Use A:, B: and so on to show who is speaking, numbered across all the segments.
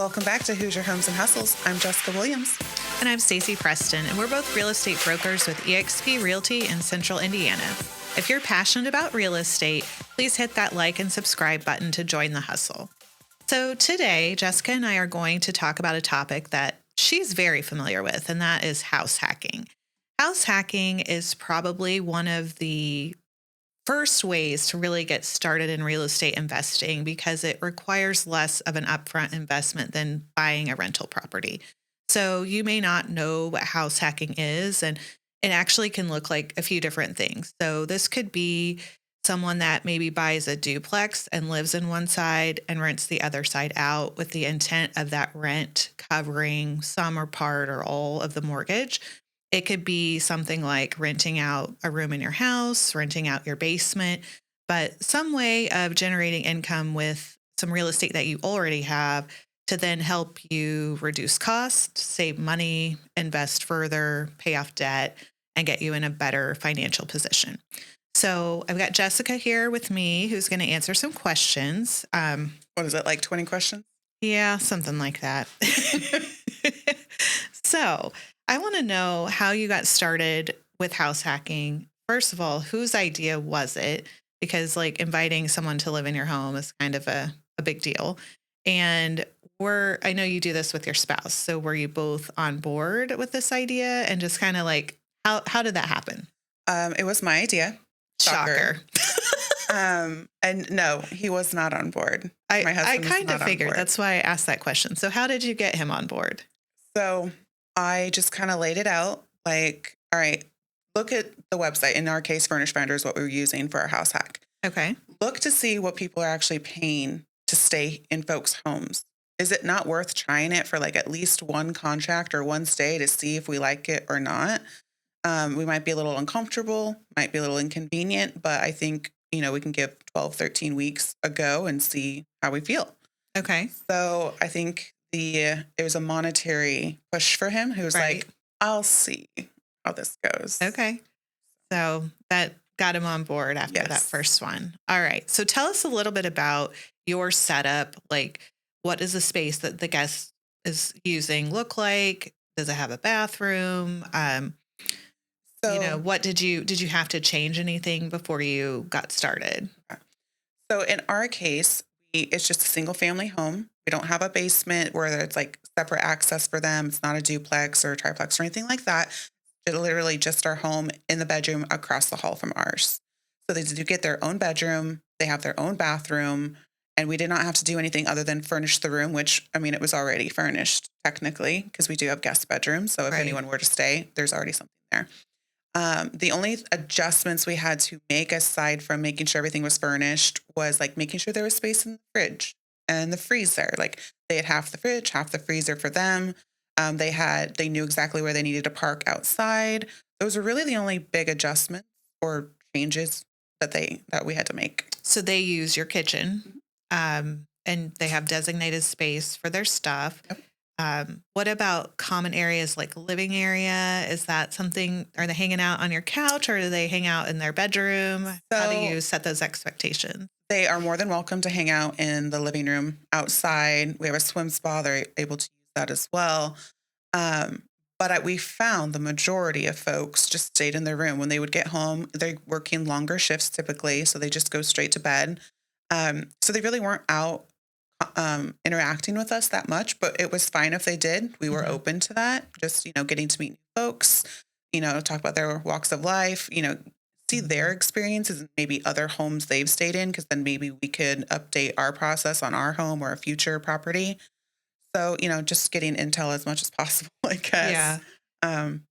A: Welcome back to Hoosier Homes and Hustles. I'm Jessica Williams.
B: And I'm Stacey Preston, and we're both real estate brokers with eXp Realty in Central Indiana. If you're passionate about real estate, please hit that like and subscribe button to join the hustle. So today, Jessica and I are going to talk about a topic that she's very familiar with, and that is house hacking. House hacking is probably one of the first ways to really get started in real estate investing because it requires less of an upfront investment than buying a rental property. So you may not know what house hacking is, and it actually can look like a few different things. So this could be someone that maybe buys a duplex and lives in one side and rents the other side out with the intent of that rent covering some or part or all of the mortgage. It could be something like renting out a room in your house, renting out your basement, but some way of generating income with some real estate that you already have to then help you reduce costs, save money, invest further, pay off debt, and get you in a better financial position. So I've got Jessica here with me who's going to answer some questions.
A: What is it, like 20 questions?
B: Yeah, something like that. So I want to know how you got started with house hacking. First of all, whose idea was it? Because like inviting someone to live in your home is kind of a big deal. And I know you do this with your spouse. So were you both on board with this idea and just kind of like, how did that happen?
A: It was my idea.
B: Shocker.
A: And no, he was not on board.
B: I
A: My husband was
B: kind
A: not
B: of
A: on
B: figured.
A: board.
B: That's why I asked that question. So how did you get him on board?
A: So I just kind of laid it out like, all right, look at the website. In our case, Furnish Finder is what we were using for our house hack.
B: Okay.
A: Look to see what people are actually paying to stay in folks' homes. Is it not worth trying it for like at least one contract or one stay to see if we like it or not? We might be a little uncomfortable, might be a little inconvenient, but I think, we can give 12, 13 weeks a go and see how we feel.
B: Okay.
A: So I think it was a monetary push for him. He was like, I'll see how this goes.
B: Okay. So that got him on board after that first one. All right. So tell us a little bit about your setup. Like, what does the space that the guest is using look like? Does it have a bathroom? What did you have to change anything before you got started?
A: So in our case, it's just a single family home. We don't have a basement where it's like separate access for them. It's not a duplex or a triplex or anything like that. It's literally just our home in the bedroom across the hall from ours. So they do get their own bedroom. They have their own bathroom. And we did not have to do anything other than furnish the room, which, it was already furnished technically because we do have guest bedrooms. So if anyone were to stay, there's already something there. The only adjustments we had to make aside from making sure everything was furnished was like making sure there was space in the fridge and the freezer. Like they had half the fridge, half the freezer for them. They knew exactly where they needed to park outside. Those were really the only big adjustments or changes that we had to make.
B: So they use your kitchen, and they have designated space for their stuff.
A: Yep.
B: What about common areas like living area? Is that something, are they hanging out on your couch or do they hang out in their bedroom? How do you set those expectations?
A: They are more than welcome to hang out in the living room outside. We have a swim spa. They're able to use that as well. But we found the majority of folks just stayed in their room. When they would get home, they're working longer shifts typically, so they just go straight to bed. So they really weren't out interacting with us that much, but it was fine if they did. We were open to that. Just, getting to meet new folks, talk about their walks of life, see their experiences and maybe other homes they've stayed in, because then maybe we could update our process on our home or a future property. So, just getting intel as much as possible, I guess.
B: Yeah.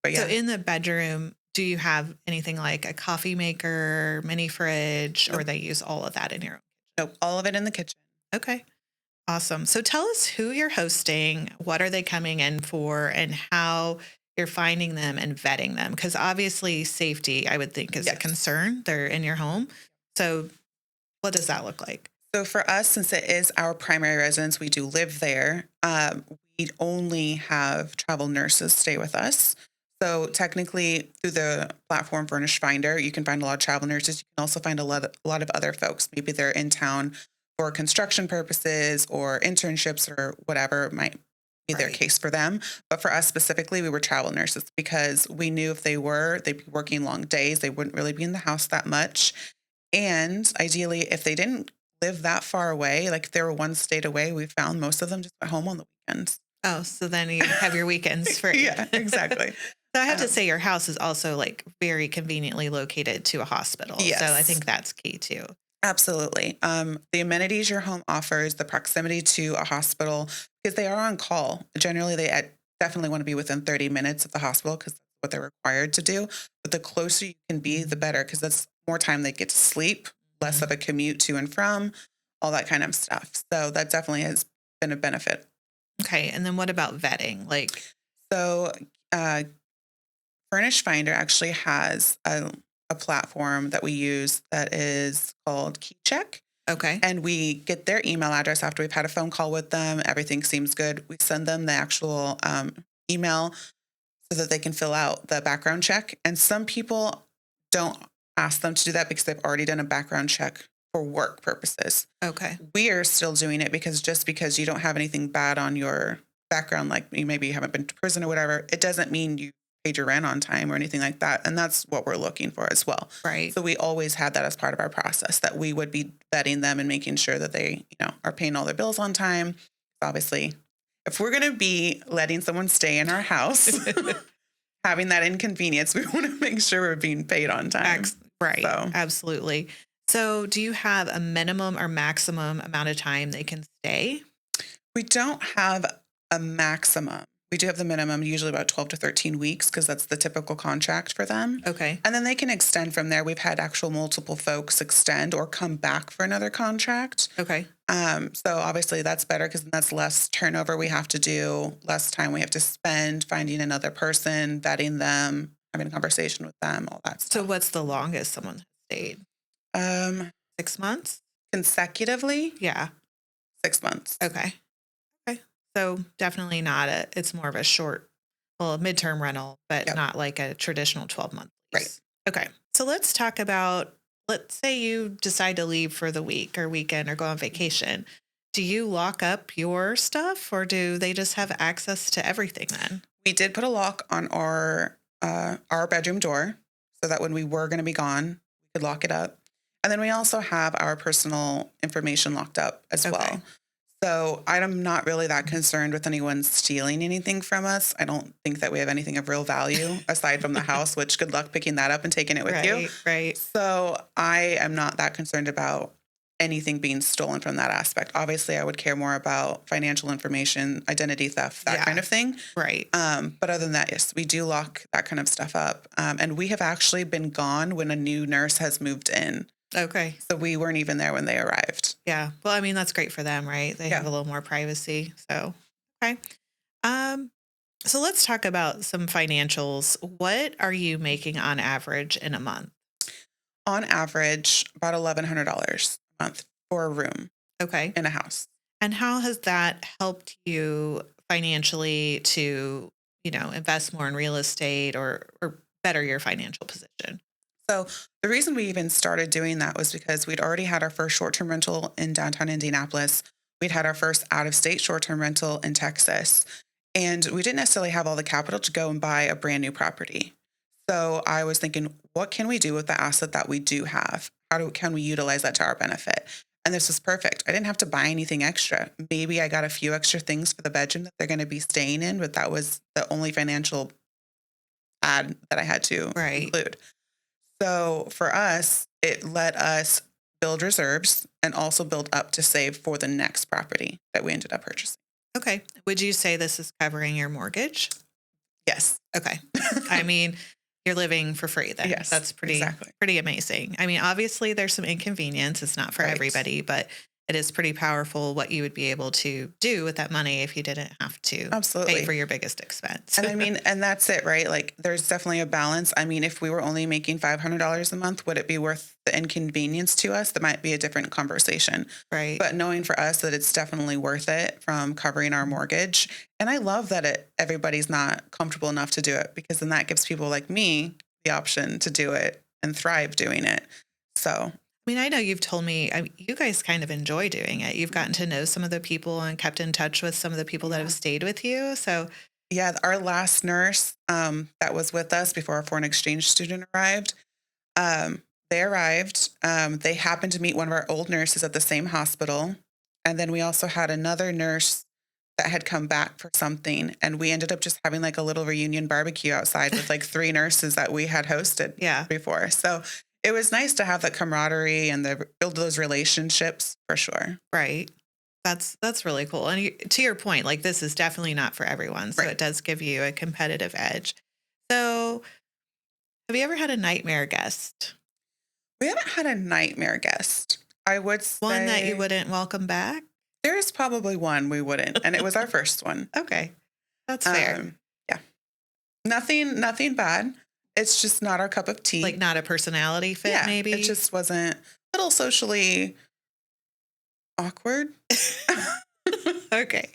A: But yeah.
B: So in the bedroom, do you have anything like a coffee maker, mini fridge, or they use all of that in your own?
A: Nope, all of it in the kitchen.
B: Okay. Awesome. So tell us who you're hosting, what are they coming in for, and how you're finding them and vetting them. Because obviously safety, I would think, is a concern. They're in your home. So what does that look like?
A: So for us, since it is our primary residence, we do live there. We only have travel nurses stay with us. So technically through the platform Furnish Finder, you can find a lot of travel nurses. You can also find a lot of other folks. Maybe they're in town for construction purposes or internships or whatever might be their
B: Right.
A: case for them. But for us specifically, we were travel nurses because we knew if they were, they'd be working long days. They wouldn't really be in the house that much. And ideally, if they didn't live that far away, like if they were one state away, we found most of them just went home on the weekends.
B: Oh, so then you have your weekends free.
A: Yeah, exactly.
B: So I have to
A: Um,
B: say your house is also like very conveniently located to a hospital. So I
A: yes.
B: think that's key too.
A: Absolutely. The amenities your home offers, the proximity to a hospital, because they are on call. Generally, definitely want to be within 30 minutes of the hospital because that's what they're required to do. But the closer you can be, the better because that's more time they get to sleep, less of
B: Mhm.
A: a commute to and from, all that kind of stuff. So that definitely has been a benefit.
B: Okay. And then what about vetting? Like,
A: So, uh, Furnish Finder actually has a platform that we use that is called KeyCheck.
B: okay.
A: And we get their email address after we've had a phone call with them. Everything seems good. We send them the actual email so that they can fill out the background check. And some people don't ask them to do that because they've already done a background check for work purposes.
B: Okay.
A: We are still doing it because just because you don't have anything bad on your background, like maybe you haven't been to prison or whatever, it doesn't mean you paid your rent on time or anything like that. And that's what we're looking for as well.
B: Right.
A: So we always had that as part of our process that we would be vetting them and making sure that they, are paying all their bills on time. Obviously, if we're going to be letting someone stay in our house, having that inconvenience, we want to make sure we're being paid on time.
B: Right.
A: So
B: Absolutely. So do you have a minimum or maximum amount of time they can stay?
A: we don't have a maximum. We do have the minimum, usually about 12 to 13 weeks, because that's the typical contract for them.
B: Okay.
A: And then they can extend from there. We've had actual multiple folks extend or come back for another contract.
B: Okay.
A: So obviously that's better because that's less turnover we have to do, less time we have to spend finding another person, vetting them, having a conversation with them, all that
B: So
A: stuff.
B: what's the longest someone has stayed?
A: Um,
B: 6 months?
A: Consecutively,
B: Yeah.
A: 6 months.
B: Okay. Okay. So definitely not it's more of a a midterm rental, but
A: Yep.
B: not like a traditional 12-month
A: Right.
B: lease. Okay. So let's talk about, let's say you decide to leave for the week or weekend or go on vacation. Do you lock up your stuff or do they just have access to everything then?
A: We did put a lock on our bedroom door so that when we were going to be gone, we could lock it up. And then we also have our personal information locked up as
B: Okay.
A: well. So I'm not really that concerned with anyone stealing anything from us. I don't think that we have anything of real value aside from the house, which good luck picking that up and taking it with you.
B: Right. Right.
A: So I am not that concerned about anything being stolen from that aspect. Obviously, I would care more about financial information, identity theft, that
B: Yeah.
A: kind of thing.
B: Right.
A: But other than that, yes, we do lock that kind of stuff up. And we have actually been gone when a new nurse has moved in.
B: Okay.
A: So we weren't even there when they arrived.
B: Yeah. Well, I mean, that's great for them, right? They have
A: Yeah.
B: a little more privacy. So, okay. Um, so let's talk about some financials. What are you making on average in a month?
A: On average, about $1,100 a month for a room
B: Okay.
A: in a house.
B: And how has that helped you financially to, invest more in real estate or better your financial position?
A: So the reason we even started doing that was because we'd already had our first short-term rental in downtown Indianapolis. We'd had our first out-of-state short-term rental in Texas. And we didn't necessarily have all the capital to go and buy a brand new property. So I was thinking, what can we do with the asset that we do have? Can we utilize that to our benefit? And this was perfect. I didn't have to buy anything extra. Maybe I got a few extra things for the bedroom that they're going to be staying in, but that was the only financial add that I had to
B: Right.
A: include. So for us, it let us build reserves and also build up to save for the next property that we ended up purchasing.
B: Okay. Would you say this is covering your mortgage?
A: Yes.
B: Okay. I mean, you're living for free then.
A: Yes,
B: That's
A: exactly.
B: pretty amazing. I mean, obviously there's some inconvenience. It's not for
A: Right.
B: everybody, but it is pretty powerful what you would be able to do with that money if you didn't have to
A: Absolutely.
B: pay for your biggest expense.
A: And I mean, and that's it, right? Like there's definitely a balance. I mean, if we were only making $500 a month, would it be worth the inconvenience to us? That might be a different conversation.
B: Right.
A: But knowing for us that it's definitely worth it from covering our mortgage. And I love that everybody's not comfortable enough to do it because then that gives people like me the option to do it and thrive doing it. So
B: I mean, I know you've told me you guys kind of enjoy doing it. You've gotten to know some of the people and kept in touch with some of the people that have
A: Yeah.
B: stayed with you. So,
A: Yeah, our last nurse that was with us before our foreign exchange student arrived, they arrived. They happened to meet one of our old nurses at the same hospital. And then we also had another nurse that had come back for something. And we ended up just having like a little reunion barbecue outside with like three nurses that we had hosted
B: yeah,
A: before. So it was nice to have that camaraderie and build those relationships for sure.
B: right. That's really cool. And to your point, like this is definitely not for everyone. So
A: Right.
B: it does give you a competitive edge. So, have you ever had a nightmare guest?
A: We haven't had a nightmare guest. I would
B: One that you
A: say
B: wouldn't welcome back?
A: there is probably one we wouldn't, and it was our first one.
B: Okay. That's fair.
A: Yeah, nothing bad. It's just not our cup of tea.
B: Like not a personality fit,
A: Yeah,
B: maybe?
A: it just wasn't a little socially awkward.
B: Okay.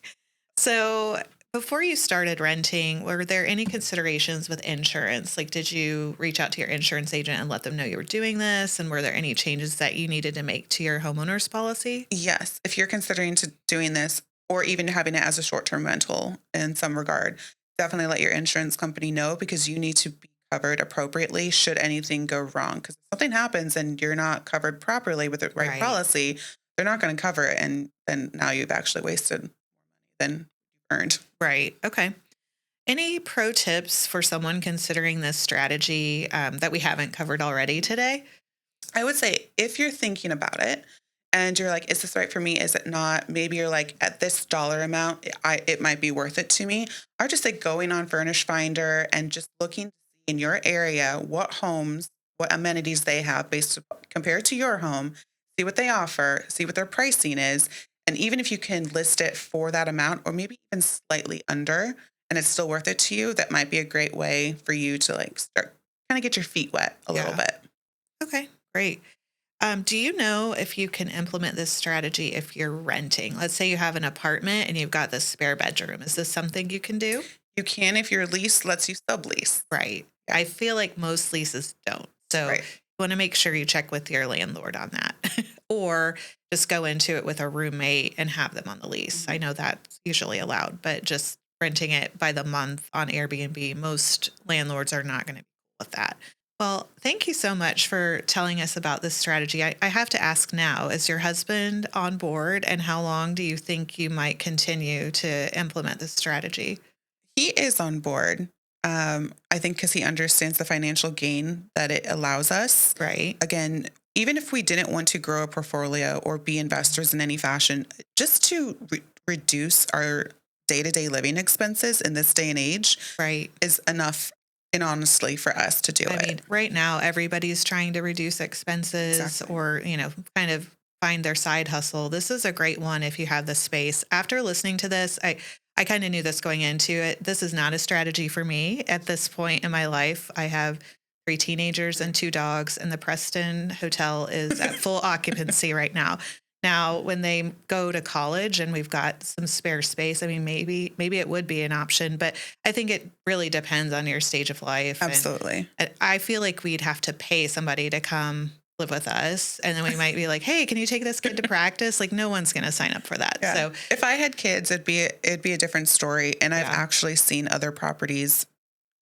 B: So before you started renting, were there any considerations with insurance? Like, did you reach out to your insurance agent and let them know you were doing this? And were there any changes that you needed to make to your homeowner's policy?
A: Yes, if you're considering doing this or even having it as a short-term rental in some regard, definitely let your insurance company know because you need to be covered appropriately should anything go wrong. Because if something happens and you're not covered properly with the right
B: Right.
A: policy, they're not going to cover it, and then now you've actually wasted more money than you've earned.
B: Right. Okay. Any pro tips for someone considering this strategy that we haven't covered already today?
A: I would say if you're thinking about it and you're like, is this right for me? Is it not? Maybe you're like, at this dollar amount, it might be worth it to me. I would just say going on Furnish Finder and just looking to see in your area what homes, what amenities they have compared to your home, see what they offer, see what their pricing is. And even if you can list it for that amount or maybe even slightly under, and it's still worth it to you, that might be a great way for you to like start kind of get your feet wet a little
B: Yeah.
A: bit.
B: Okay. Great. Do you know if you can implement this strategy if you're renting? Let's say you have an apartment and you've got this spare bedroom. Is this something you can do?
A: You can if your lease lets you sublease.
B: Right.
A: Yeah.
B: I feel like most leases don't. So
A: Right.
B: you want to make sure you check with your landlord on that or just go into it with a roommate and have them on the lease. I know that's usually allowed, but just renting it by the month on Airbnb, most landlords are not going to be cool with that. Well, thank you so much for telling us about this strategy. I have to ask now, is your husband on board and how long do you think you might continue to implement this strategy?
A: He is on board. I think because he understands the financial gain that it allows us.
B: Right.
A: Again, even if we didn't want to grow a portfolio or be investors in any fashion, just to reduce our day-to-day living expenses in this day and age
B: Right.
A: is enough, and honestly, for us to do
B: I
A: it.
B: mean, right now everybody's trying to reduce expenses
A: Exactly.
B: or, kind of find their side hustle. This is a great one if you have the space. After listening to this, I kind of knew this going into it. This is not a strategy for me at this point in my life. I have 3 teenagers and 2 dogs, and the Preston Hotel is at full occupancy right now. Now, when they go to college and we've got some spare space, I mean, maybe it would be an option, but I think it really depends on your stage of life.
A: Absolutely.
B: And I feel like we'd have to pay somebody to come live with us, and then we might be like, "Hey, can you take this kid to practice?" Like, no one's going to sign up for that.
A: Yeah.
B: So,
A: if I had kids, it'd be a different story. And I've
B: Yeah.
A: actually seen other properties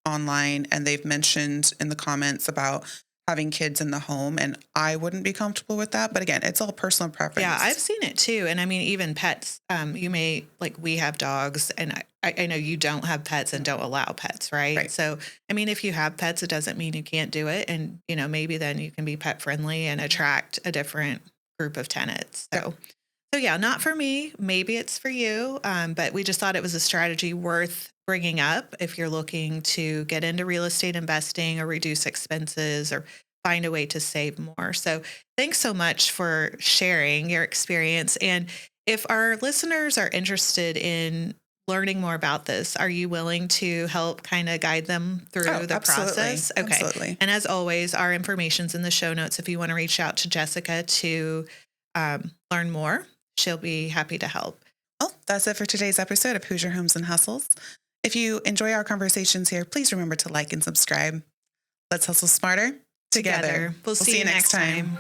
A: online, and they've mentioned in the comments about having kids in the home, and I wouldn't be comfortable with that. But again, it's all personal preference.
B: yeah, I've seen it too. And I mean, even pets, you may like, we have dogs, and I know you don't have pets and don't allow pets, right?
A: Right.
B: So, I mean, if you have pets, it doesn't mean you can't do it. And, maybe then you can be pet friendly and attract a different group of tenants. So yeah, not for me. Maybe it's for you. But we just thought it was a strategy worth bringing up if you're looking to get into real estate investing or reduce expenses or find a way to save more. So thanks so much for sharing your experience. And if our listeners are interested in learning more about this, are you willing to help kind of guide them through the
A: Absolutely.
B: process? Okay.
A: Absolutely.
B: And as always, our information's in the show notes if you want to reach out to Jessica to learn more. She'll be happy to help.
A: Well, that's it for today's episode of Hoosier Homes and Hustles. If you enjoy our conversations here, please remember to like and subscribe. Let's hustle smarter together.
B: We'll see you next time.